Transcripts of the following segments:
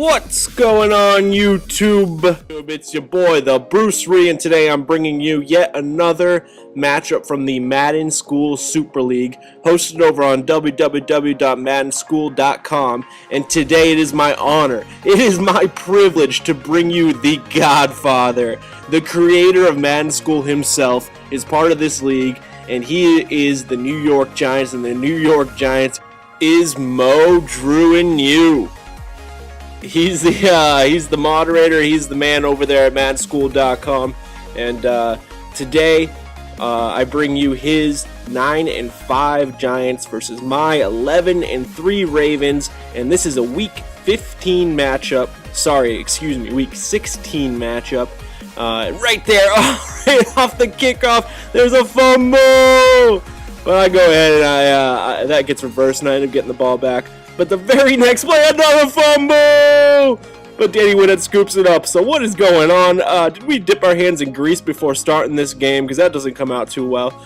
What's going on, YouTube? It's your boy, the Bruce Ree, and today I'm bringing you yet another matchup from the Madden School Super League, hosted over on www.maddenschool.com. And today it is my honor, it is my privilege to bring you the Godfather. The creator of Madden School himself is part of this league, and he is the New York Giants, and the New York Giants is Mo Drew and you. He's the moderator. He's the man over there at maddenschool.com, and today I bring you his 9-5 Giants versus my 11-3 Ravens, and this is a Week 15 matchup. Sorry, excuse me, Week 16 matchup. Right there, right off the kickoff, there's a fumble. But I go ahead and that gets reversed, and I end up getting the ball back. But the very next play, another fumble! But Danny Woodhead scoops it up. So what is going on? Did we dip our hands in grease before starting this game? Because that doesn't come out too well.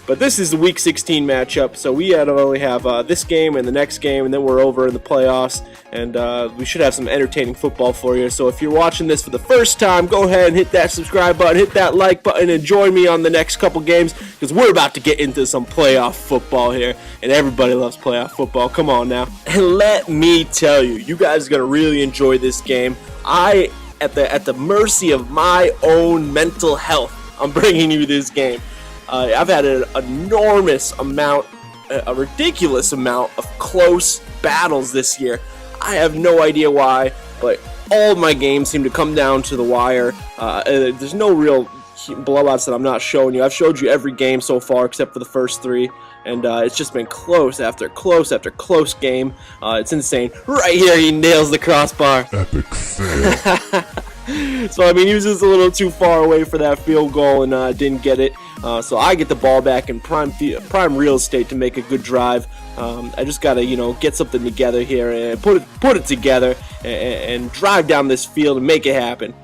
But this is the Week 16 matchup. So we only have this game and the next game, and then we're over in the playoffs. And we should have some entertaining football for you. So if you're watching this for the first time, go ahead and hit that subscribe button, hit that like button, and join me on the next couple games. Because we're about to get into some playoff football here. And everybody loves playoff football. Come on now. And let me tell you, you guys are going to really enjoy this game. At the mercy of my own mental health, I'm bringing you this game. I've had an enormous amount, a ridiculous amount of close battles this year. I have no idea why, but all of my games seem to come down to the wire. There's no real blowouts that I'm not showing you. I've showed you every game so far except for the first three, and it's just been close after close after close game. It's insane. Right here, he nails the crossbar. Epic fail. So, I mean, he was just a little too far away for that field goal and didn't get it. So I get the ball back in prime real estate to make a good drive. I just got to, get something together here and put it together and drive down this field and make it happen.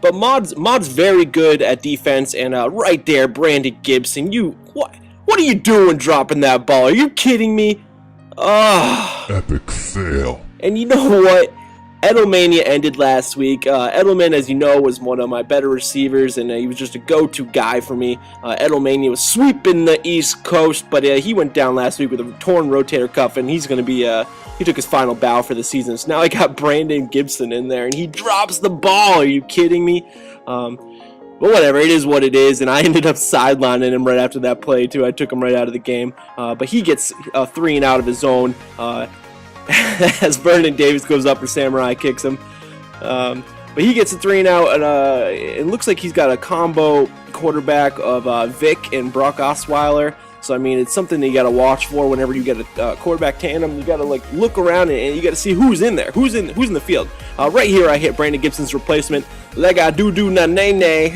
But Mod's very good at defense, and right there, Brandon Gibson, what are you doing dropping that ball? Are you kidding me? Epic fail. And you know what? Edelmania ended last week. Edelman, as you know, was one of my better receivers, and he was just a go-to guy for me. Edelmania was sweeping the East Coast, but he went down last week with a torn rotator cuff, and he's going to be, he took his final bow for the season. So now I got Brandon Gibson in there, and he drops the ball. Are you kidding me? But whatever, it is what it is, and I ended up sidelining him right after that play, too. I took him right out of the game. But he gets 3 and out of his own. As Vernon Davis goes up for Samurai kicks him. But he gets a 3 and out, and it looks like he's got a combo quarterback of Vic and Brock Osweiler. So, I mean, it's something that you got to watch for whenever you get a quarterback tandem. You got to, look around and you got to see who's in there, who's in the field. Right here, I hit Brandon Gibson's replacement. Lega doo na nay nay.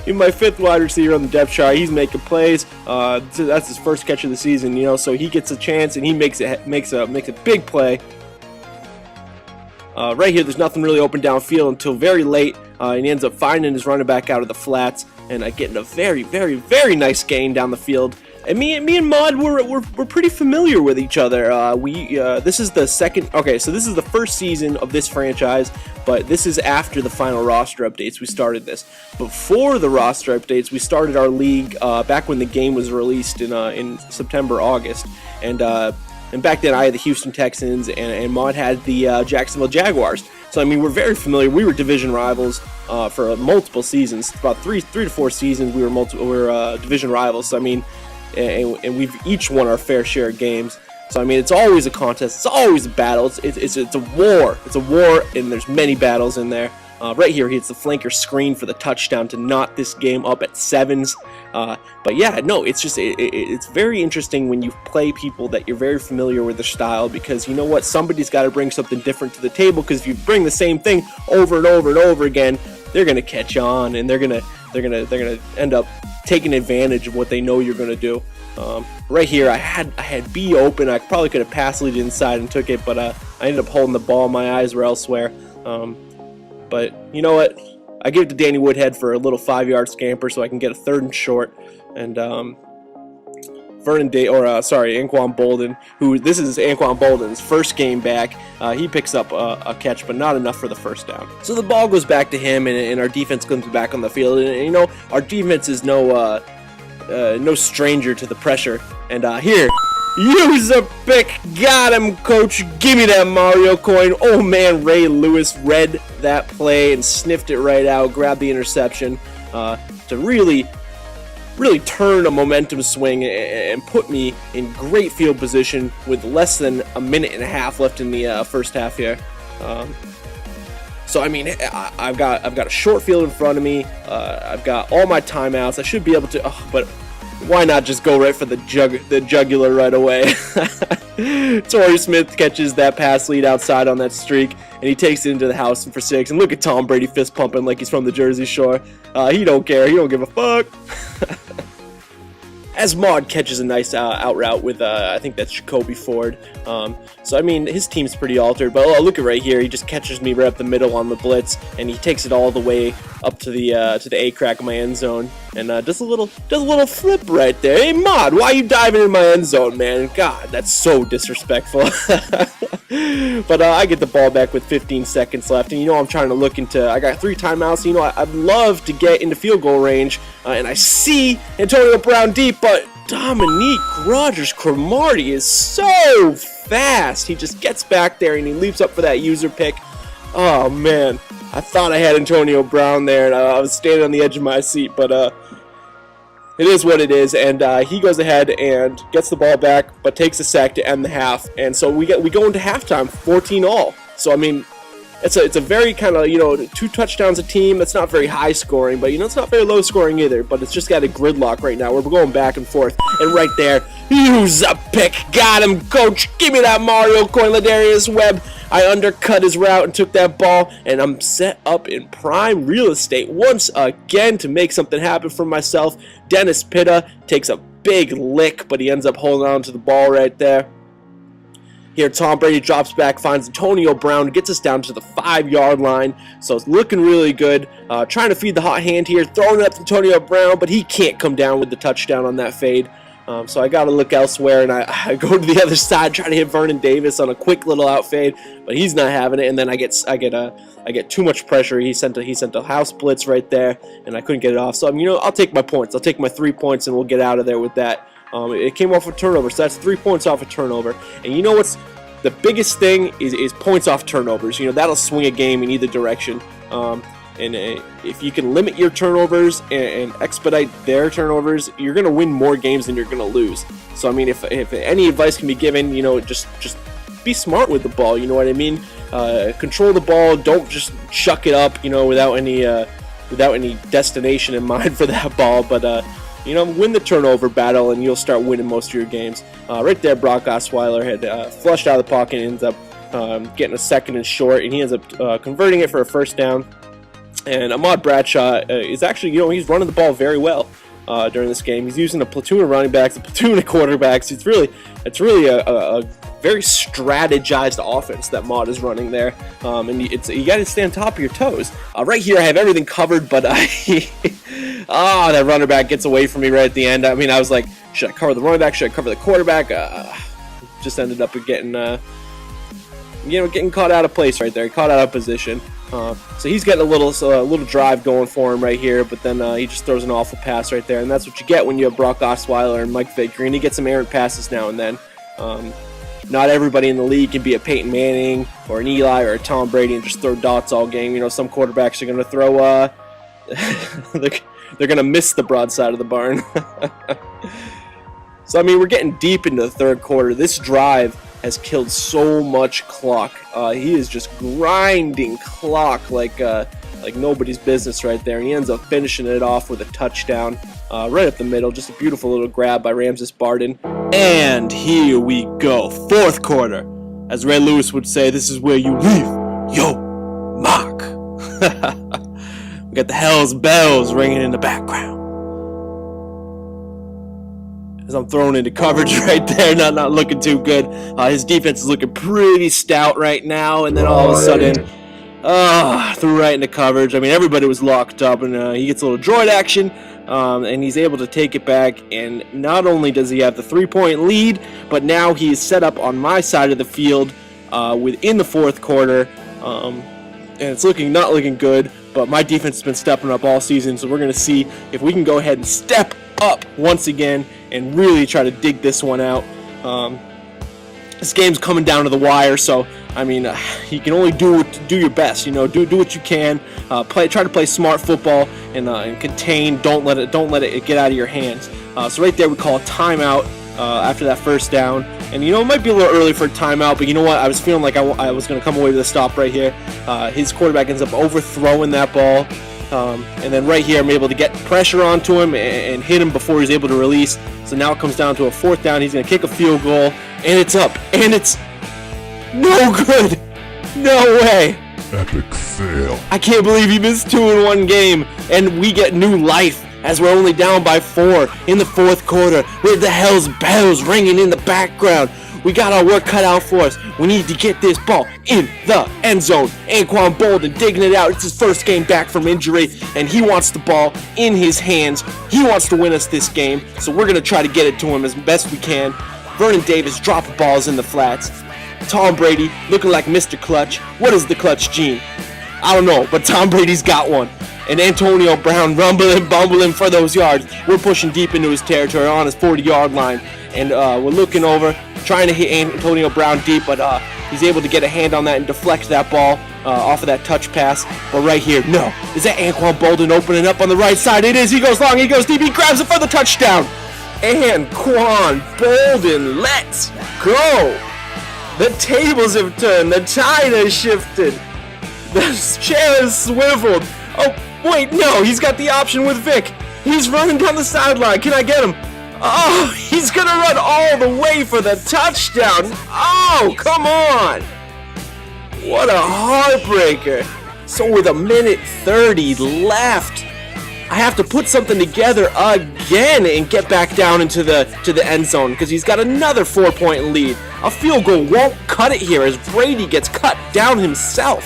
In my 5th wide receiver on the depth chart, he's making plays. That's his first catch of the season, so he gets a chance and he makes a big play. Right here, there's nothing really open downfield until very late, and he ends up finding his running back out of the flats and getting a very, very, very nice gain down the field. And me and Mod, we're pretty familiar with each other. This is the second. Okay, so this is the first season of this franchise, but this is after the final roster updates. We started this before the roster updates. We started our league back when the game was released in September, August, and back then I had the Houston Texans, and Mod had the Jacksonville Jaguars. So I mean, we're very familiar. We were division rivals for multiple seasons, about three to four seasons. We were division rivals. So I mean. And we've each won our fair share of games. So I mean, it's always a contest. It's always a battle. It's a war. It's a war, and there's many battles in there. Right here, he hits the flanker screen for the touchdown to knot this game up at 7s. But yeah, no, it's just it's very interesting when you play people that you're very familiar with their style, because you know what, somebody's got to bring something different to the table. Because if you bring the same thing over and over and over again, they're gonna catch on, and they're gonna end up taking advantage of what they know you're gonna do. Right here, I had B open. I probably could have passed lead inside and took it, but I ended up holding the ball. My eyes were elsewhere. But you know what? I give it to Danny Woodhead for a little 5-yard scamper so I can get a 3rd and short. And Anquan Bolden, who this is Anquan Bolden's first game back. He picks up a catch, but not enough for the first down. So the ball goes back to him, and our defense comes back on the field. And you know, our defense is no stranger to the pressure. And here, use a pick, got him, coach. Give me that Mario coin. Oh man, Ray Lewis read that play and sniffed it right out, grabbed the interception to really turn a momentum swing and put me in great field position with less than a minute and a half left in the first half here. So I mean, I've got a short field in front of me. I've got all my timeouts. I should be able to, but why not just go right for the jugular right away? Torrey Smith catches that pass lead outside on that streak, and he takes it into the house for 6. And look at Tom Brady fist pumping like he's from the Jersey Shore. He don't care. He don't give a fuck. As Maud catches a nice out route with, I think that's Jacoby Ford. So, I mean, his team's pretty altered. But look at right here. He just catches me right up the middle on the blitz, and he takes it all the way up to the A-crack of my end zone. And does a little flip right there. Hey, Maud, why are you diving in my end zone, man? God, that's so disrespectful. But I get the ball back with 15 seconds left. And, you know, I'm trying to look into, I got 3 timeouts. You know, I'd love to get into field goal range. And I see Antonio Brown deep, but Dominique Rodgers-Cromartie is so fast. He just gets back there and he leaps up for that user pick. Oh, man. I thought I had Antonio Brown there, and I was standing on the edge of my seat, but it is what it is. And he goes ahead and gets the ball back, but takes a sack to end the half. And so we go into halftime 14-all. So, I mean, it's a very kind of, you know, 2 touchdowns a team. That's not very high scoring, but, you know, it's not very low scoring either. But it's just got a gridlock right now. We're going back and forth. And right there, use a pick. Got him, coach. Give me that Mario coin, Ladarius Webb. I undercut his route and took that ball, and I'm set up in prime real estate once again to make something happen for myself. Dennis Pitta takes a big lick, but he ends up holding on to the ball right there. Here, Tom Brady drops back, finds Antonio Brown, gets us down to the 5-yard line. So it's looking really good. Trying to feed the hot hand here, throwing it up to Antonio Brown, but he can't come down with the touchdown on that fade. So I got to look elsewhere, and I go to the other side, try to hit Vernon Davis on a quick little out fade, but he's not having it. And then I get too much pressure. He sent a house blitz right there, and I couldn't get it off. So you know, I'll take my points. I'll take my 3 points, and we'll get out of there with that. It came off a turnover, so that's 3 points off a turnover. And you know what's the biggest thing is points off turnovers. You know, that'll swing a game in either direction. And if you can limit your turnovers and expedite their turnovers, you're going to win more games than you're going to lose. So, I mean, if any advice can be given, you know, just be smart with the ball. You know what I mean? Control the ball. Don't just chuck it up, you know, without any destination in mind for that ball. But, you know, win the turnover battle, and you'll start winning most of your games. Right there, Brock Osweiler had flushed out of the pocket and ends up getting a second and short, and he ends up converting it for a first down. And Ahmad Bradshaw is actually, you know, he's running the ball very well during this game. He's using a platoon of running backs, a platoon of quarterbacks. It's really a very strategized offense that Maud is running there. And you got to stay on top of your toes. Right here, I have everything covered, but that running back gets away from me right at the end. I mean, I was like, should I cover the running back? Should I cover the quarterback? Just ended up getting caught out of place right there. Caught out of position. So he's getting a little drive going for him right here, but then he just throws an awful pass right there, and that's what you get when you have Brock Osweiler and Mike Vick. And he gets some errant passes now and then. Not everybody in the league can be a Peyton Manning or an Eli or a Tom Brady and just throw dots all game. You know, some quarterbacks are going to throw they're going to miss the broadside of the barn. So, I mean, we're getting deep into the third quarter. This drive has killed so much clock. He is just grinding clock like nobody's business right there. And he ends up finishing it off with a touchdown right up the middle. Just a beautiful little grab by Ramses Barden. And here we go. Fourth quarter. As Ray Lewis would say, this is where you leave your mark. We got the Hell's Bells ringing in the background. As I'm thrown into coverage right there, not looking too good. His defense is looking pretty stout right now, and then all of a sudden, Threw right into coverage. I mean, everybody was locked up, and he gets a little droid action, and he's able to take it back. And not only does he have the 3-point lead, but now he is set up on my side of the field within the fourth quarter, and it's not looking good. But my defense has been stepping up all season, so we're going to see if we can go ahead and step up once again and really try to dig this one out. This game's coming down to the wire, so I mean, you can only do your best. You know, do what you can. Try to play smart football and contain. Don't let it get out of your hands. So right there, we call a timeout after that first down. And you know, it might be a little early for a timeout, but you know what? I was feeling like I was going to come away with a stop right here. His quarterback ends up overthrowing that ball. And then right here, I'm able to get pressure onto him and hit him before he's able to release. So now it comes down to a fourth down. He's going to kick a field goal, and it's up, and it's no good. No way. Epic fail. I can't believe he missed 2 in one game, and we get new life as we're only down by 4 in the fourth quarter with the hell's bells ringing in the background. We got our work cut out for us. We need to get this ball in the end zone. Anquan Bolden digging it out. It's his first game back from injury, and he wants the ball in his hands. He wants to win us this game, so we're going to try to get it to him as best we can. Vernon Davis dropping balls in the flats. Tom Brady looking like Mr. Clutch. What is the clutch gene? I don't know, but Tom Brady's got one. And Antonio Brown bumbling for those yards. We're pushing deep into his territory on his 40-yard line. And we're looking over, trying to hit Antonio Brown deep, but he's able to get a hand on that and deflect that ball off of that touch pass. But right here, no. Is that Anquan Bolden opening up on the right side? It is. He goes long. He goes deep. He grabs it for the touchdown. Anquan Bolden, let's go. The tables have turned. The tide has shifted. The chair has swiveled. Oh, wait, no. He's got the option with Vic. He's running down the sideline. Can I get him? Oh, he's going to run all the way for the touchdown. Oh, come on. What a heartbreaker. So with 1:30 left, I have to put something together again and get back down into the end zone because he's got another 4-point lead. A field goal won't cut it here as Brady gets cut down himself.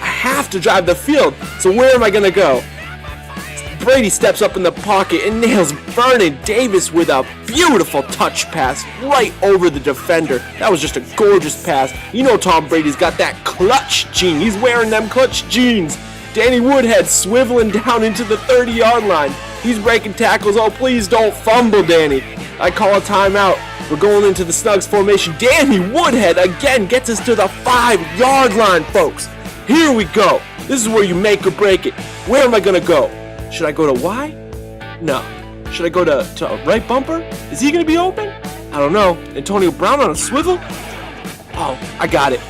I have to drive the field. So where am I going to go? Brady steps up in the pocket and nails Vernon Davis with a beautiful touch pass right over the defender. That was just a gorgeous pass. You know Tom Brady's got that clutch gene. He's wearing them clutch jeans. Danny Woodhead swiveling down into the 30-yard line. He's breaking tackles. Oh, please don't fumble, Danny. I call a timeout. We're going into the Snugs formation. Danny Woodhead again gets us to the 5-yard line, folks. Here we go. This is where you make or break it. Where am I going to go? Should I go to Y? No. Should I go to right bumper? Is he going to be open? I don't know. Antonio Brown on a swivel? Oh, I got it.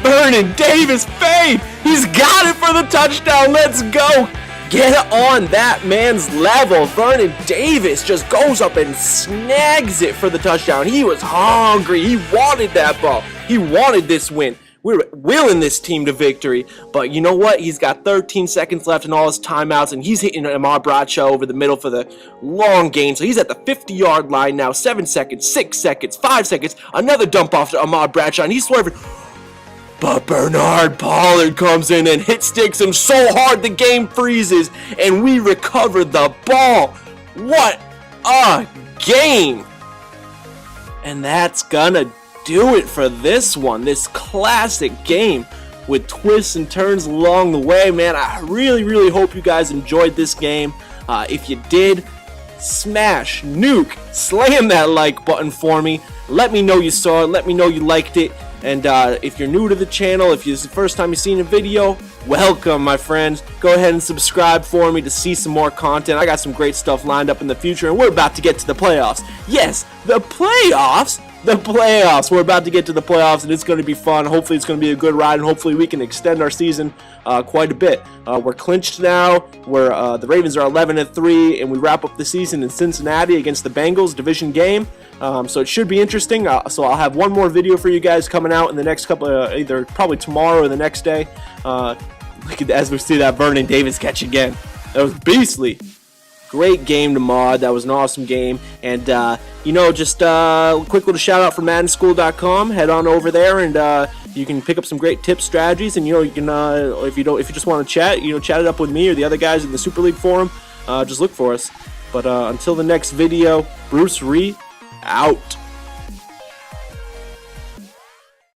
Vernon Davis fade. He's got it for the touchdown. Let's go. Get on that man's level. Vernon Davis just goes up and snags it for the touchdown. He was hungry. He wanted that ball. He wanted this win. We're willing this team to victory, but you know what? He's got 13 seconds left in all his timeouts, and he's hitting Ahmad Bradshaw over the middle for the long gain. So he's at the 50-yard line now. 7 seconds, 6 seconds, 5 seconds. Another dump off to Ahmad Bradshaw, and he's swerving. But Bernard Pollard comes in and hit sticks him so hard the game freezes, and we recover the ball. What a game! And that's gonna do it for this one, this classic game with twists and turns along the way. Man, I really hope you guys enjoyed this game. If you did, smash, nuke, slam that like button for me. Let me know you saw it. Let me know you liked it. And if you're new to the channel, if it's the first time you've seen a video, welcome, my friends. Go ahead and subscribe for me to see some more content. I got some great stuff lined up in the future, and we're about to get to the playoffs. Yes, the playoffs. The playoffs. We're about to get to the playoffs, and it's going to be fun. Hopefully, it's going to be a good ride, and hopefully, we can extend our season quite a bit. We're clinched now. The Ravens are 11-3, and we wrap up the season in Cincinnati against the Bengals, division game. So it should be interesting. So I'll have one more video for you guys coming out in the next couple, either probably tomorrow or the next day. As we see that Vernon Davis catch again. That was beastly. Great game to mod. That was an awesome game. And, you know, just a quick little shout out from MaddenSchool.com. Head on over there and You can pick up some great tips, strategies, and you can if you just want to chat, chat it up with me or the other guys in the Super League forum. Just look for us. But until the next video, Bruce Ree out.